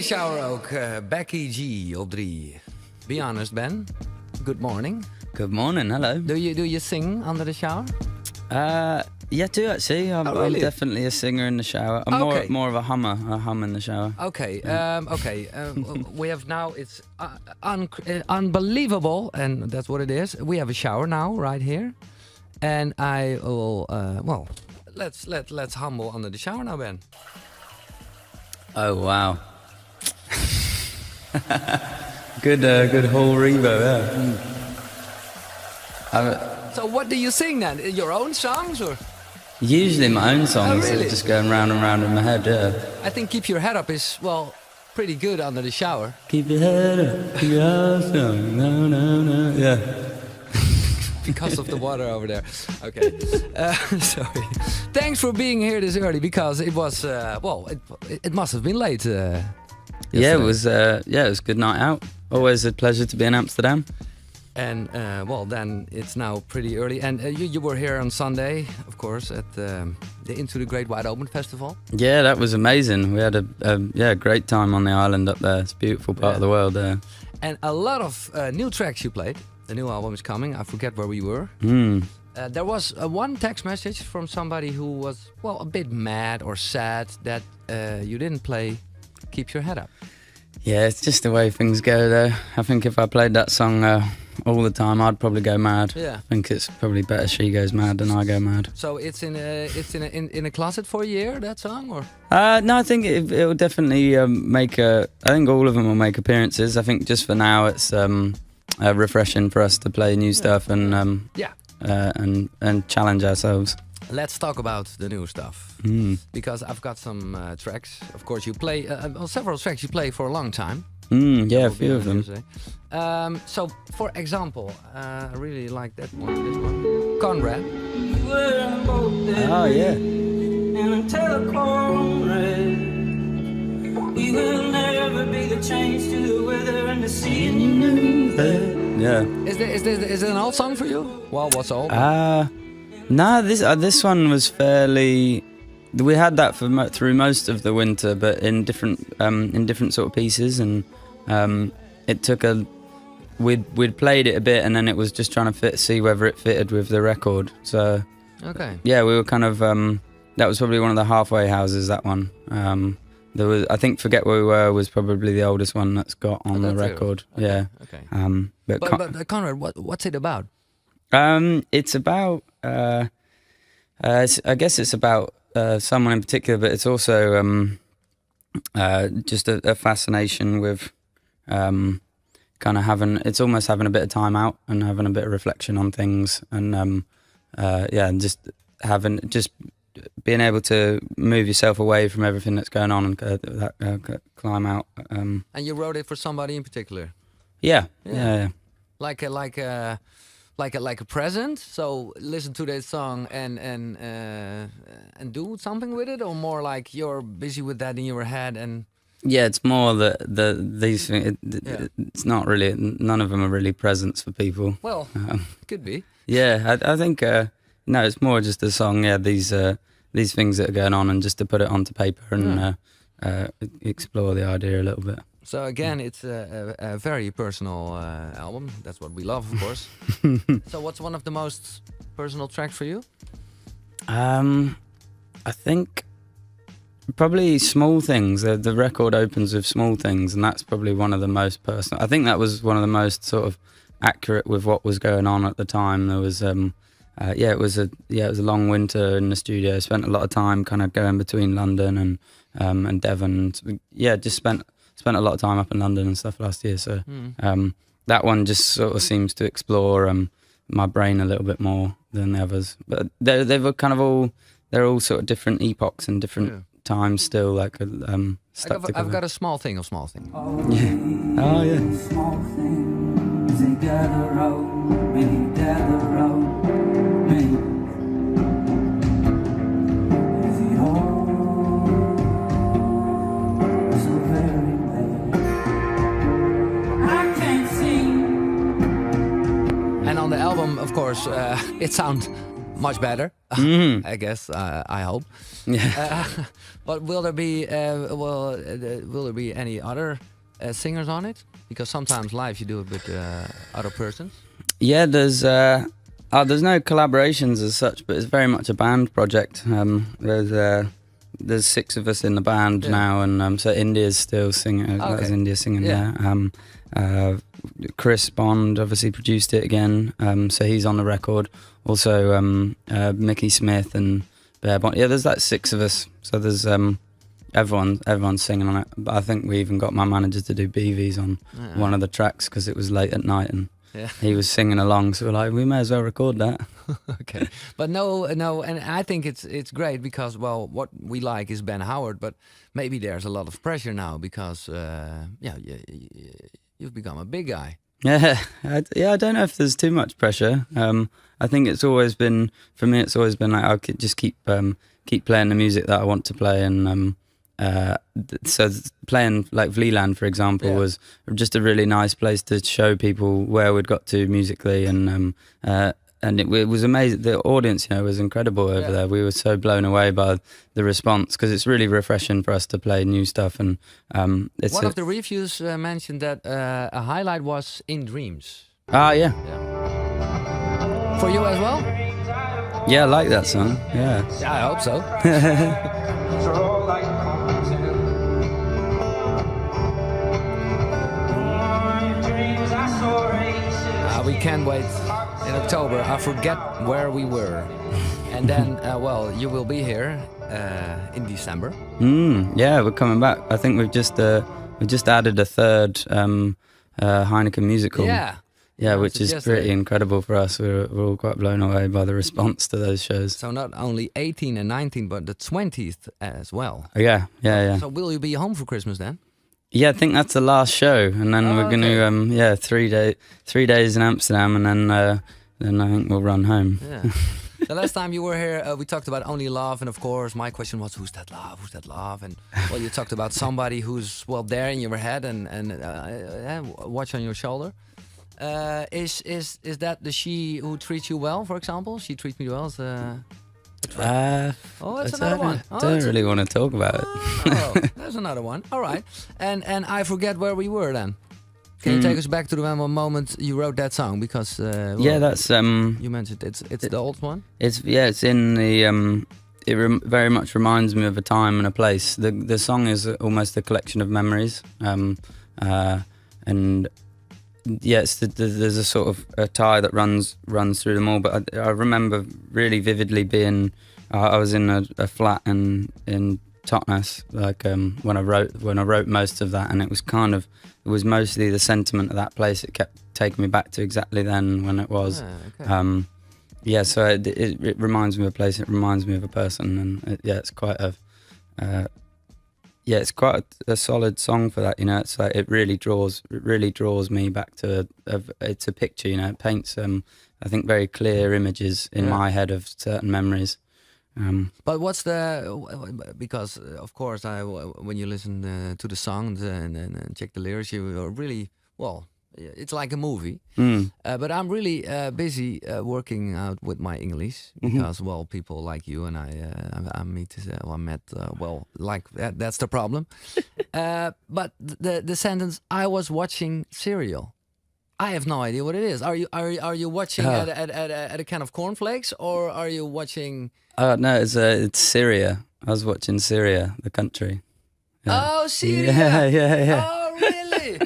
shower ook. Becky G op 3. Be honest, Ben. Good morning. Good morning, hello. Do you sing under the shower? Yeah, I do actually. I'm really? definitely a singer in the shower. I'm Okay. more of a hummer. I hum in the shower. Okay, we have now, it's unbelievable, and that's what it is. We have a shower now, right here. And I will, let's humble under the shower now, Ben. Oh, wow. Good whole revo, yeah. So what do you sing then? Your own songs, or? Usually my own songs really? are just going round and round in my head, yeah. I think Keep Your Head Up is, well, pretty good under the shower. Keep your head up, keep your eyes down, no, yeah. Because of the water over there. Okay. Sorry. Thanks for being here this early, because it was, it must have been late. Yeah, it was a good night out. Always a pleasure to be in Amsterdam. And, then it's now pretty early. And you were here on Sunday, of course, at the Into the Great Wide Open Festival. Yeah, that was amazing. We had a great time on the island up there. It's a beautiful part of the world there. And a lot of new tracks you played. The new album is coming. I forget where we were. There was one text message from somebody who was, a bit mad or sad that you didn't play Keep Your Head Up. Yeah, it's just the way things go though. I think if I played that song all the time, I'd probably go mad. Yeah. I think it's probably better she goes mad than I go mad. So it's in a closet for a year, that song, or? No, I think it will definitely I think all of them will make appearances. I think just for now it's refreshing for us to play new stuff and and challenge ourselves. Let's talk about the new stuff, because I've got some tracks. Of course, you play several tracks you play for a long time. Yeah, a few of them. So, for example, I really like that one. This one, Conrad. Oh yeah. We will never be the change to the weather and the sea, and you knew that. Yeah. Is it an old song for you? Well, what's old? No, this one was fairly. We had that through most of the winter, but in different sort of pieces, and it took we'd played it a bit, and then it was just trying to see whether it fitted with the record. So okay. Yeah, we were kind of that was probably one of the halfway houses. That one. There was, I think, Forget Where We Were was probably the oldest one that's got on the record. Okay. Yeah. Okay. But Conrad, what's it about? It's about. I guess it's about someone in particular, but it's also just a fascination with kind of it's almost having a bit of time out and having a bit of reflection on things, and and just being able to move yourself away from everything that's going on and climb out. And you wrote it for somebody in particular? Yeah. Like a present. So listen to that song and do something with it, or more like you're busy with that in your head and. Yeah, it's more these things. It's not really. None of them are really presents for people. Well, could be. Yeah, I think no, it's more just a song. Yeah, these things that are going on, and just to put it onto paper and explore the idea a little bit. So again, it's a very personal album. That's what we love, of course. So what's one of the most personal tracks for you? I think probably Small Things. The record opens with Small Things, and that's probably one of the most personal. I think that was one of the most sort of accurate with what was going on at the time. There was it was a long winter in the studio. Spent a lot of time kind of going between London and Devon. Yeah, just spent a lot of time up in London and stuff last year. So that one just sort of seems to explore my brain a little bit more than the others. But they're all sort of different epochs and different times still. Like stuck together. I've got a small thing. Yeah. Oh yeah. Small things, they gather round me, gather round me. Is it all so very bad? I can't sing. And on the album, of course, it sounds much better. I guess. I hope. Yeah. But will there be any other singers on it? Because sometimes live you do it with other persons. Yeah, there's no collaborations as such, but it's very much a band project. There's 6 of us in the band now, and so India's still singing. That's India singing there. Chris Bond obviously produced it again, so he's on the record. Also, Mickey Smith and Bear Bond. Yeah, there's like 6 of us. So there's everyone's singing on it. But I think we even got my manager to do BVs on one of the tracks because it was late at night and he was singing along. So we're like, we may as well record that. Okay, but no, and I think it's great because what we like is Ben Howard, but maybe there's a lot of pressure now because you've become a big guy. Yeah, I don't know if there's too much pressure. I think it's always been, for me, it's always been like I could just keep playing the music that I want to play, and so playing like Vleeland, for example, was just a really nice place to show people where we'd got to musically, and it was amazing. The audience, was incredible over there. We were so blown away by the response because it's really refreshing for us to play new stuff. And it's one of the reviews mentioned that a highlight was In Dreams. Yeah. For you as well? Yeah, I like that song. Yeah. I hope so. We can't wait. In October, I forget where we were, and then you will be here in December. Yeah, we're coming back. I think we've just added a third Heineken musical. Yeah, which is pretty incredible for us. We're all quite blown away by the response to those shows. So not only 18 and 19, but the 20th as well. Yeah. So will you be home for Christmas then? Yeah, I think that's the last show, and then we're going to 3 days in Amsterdam, and then I think we'll run home. Yeah. The last time you were here, we talked about Only Love, and of course, my question was, "Who's that love? Who's that love?" And you talked about somebody who's there in your head and watch on your shoulder. Is that the she who treats you well? For example, she treats me well. That's another one. I don't really want to talk about it. There's another one. All right. And I forget where we were then. Can you take us back to the moment you wrote that song? Because that's you mentioned it's the old one. It's in the very much reminds me of a time and a place. The song is almost a collection of memories, and there's a sort of a tie that runs through them all. But I remember really vividly being. I was in a flat in Totnes, like when I wrote most of that, and it was mostly the sentiment of that place. It kept taking me back to exactly then when it was. Okay. So it reminds me of a place. It reminds me of a person, and it's quite a solid song for that. It's like it really draws me back to it's a picture. It paints I think very clear images in my head of certain memories. But what's because of course when you listen to the songs and check the lyrics, you are really it's like a movie. But I'm really busy working out with my English because people like you and I met like that. That's the problem. But the sentence, I was watching Serial. I have no idea what it is. Are you watching at a kind of cornflakes, or are you watching? No, it's Syria. I was watching Syria, the country. Yeah. Oh, Syria. Yeah. Oh, really? I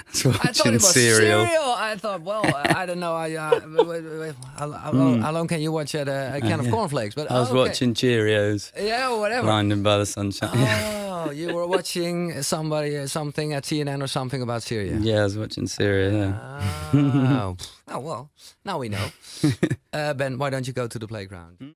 thought it was cereal. I thought, I don't know. How long can you watch at a can of cornflakes? But I was watching Cheerios. Yeah, or whatever. Blinded by the sunshine. Oh, you were watching something at CNN or something about Syria. Yeah, I was watching Syria. Yeah. Oh well, now we know. Ben, why don't you go to the playground?